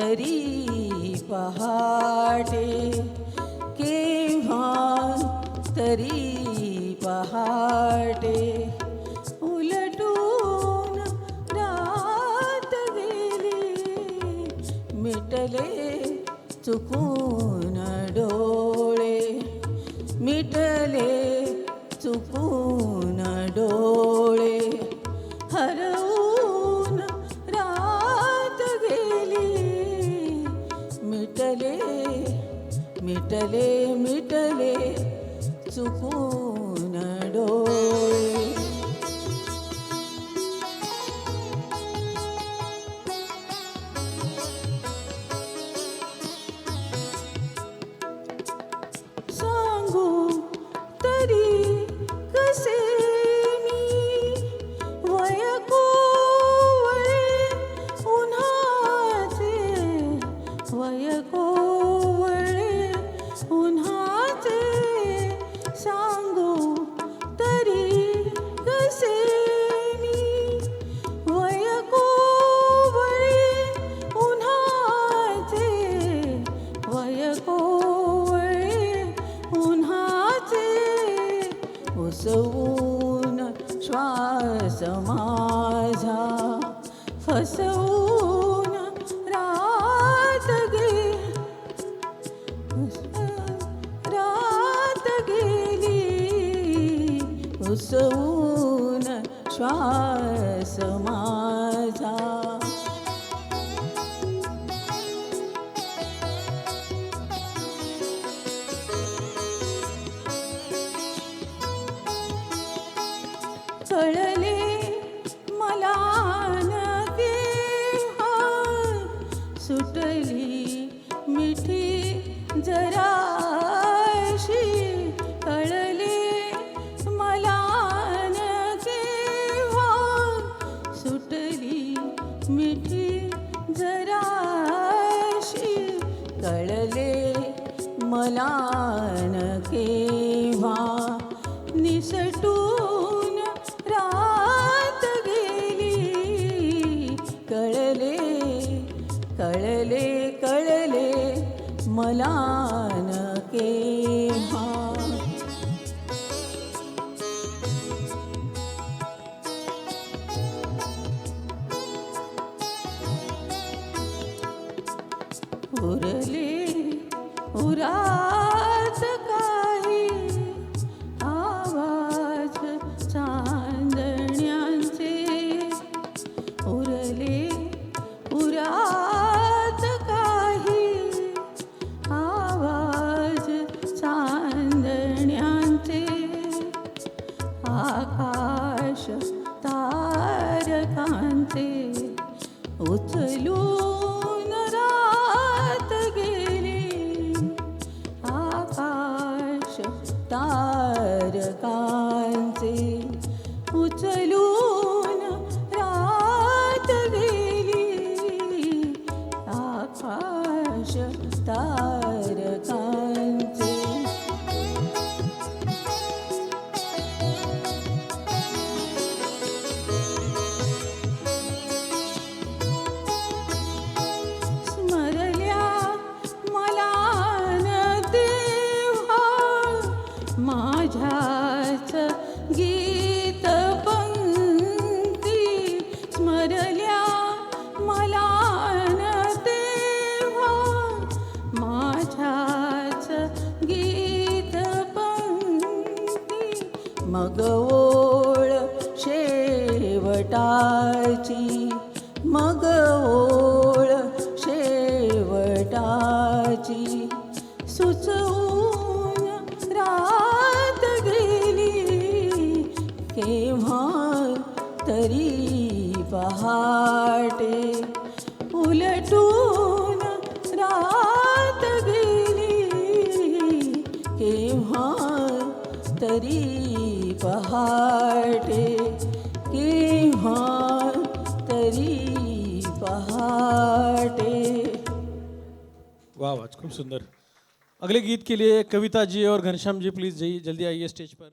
तरी पहाटे, केव्हा तरी पहाटे, उलटून रात गेली, मिटले चुकून डोळे, मिटले चुकून डोळे, हरवून रात गेली, मिटले मिटले मिटले चुकून डोळे. सांगू तरी कसे मी वय कोवळे उन्हाचे, वय कोवळे उन्हाचे, सांगू तरी कसे मी वय कोवळे उन्हाचे, वय कोवळे उन्हाचे, उसवून श्वास माझा, फसवून रात रात गेली, उसवून श्वास माझा. कळले मला न केव्हा, सुटली मिठी जराशी, कळले मला न केव्हा, सुटली मिठी जराशी, कळले मला न केव्हा, निसटून रात गेली, कळले कळले कळले मला न केव्हा. उरले उरात काही आवाज चांदण्यांचे, उरले उरात काही आवाज चांदण्यांचे, आकाश तारकांचे, उचलून रात गेली, आकाश तारकांचे, उचलून रात गेली, आकाश तारकांचे. स्मरल्या मला न तेव्हा माझ्याच गीत पंक्ती, स्मरल्या मला न तेव्हा माझ्याच गीत पंक्ती, मग ओळ शेवटाची, मग ओळ शेवटाची, सुचवून रात गेली, केव्हा तरी पहाटे, उलटून रात गेली, केव्हा तरी पहाटे, केव्हा तरी पहाटे. वाह वाह, खूब सुंदर. अगले गीत के लिए कविता जी और घनश्याम जी प्लीज जल्दी आइए स्टेज पर.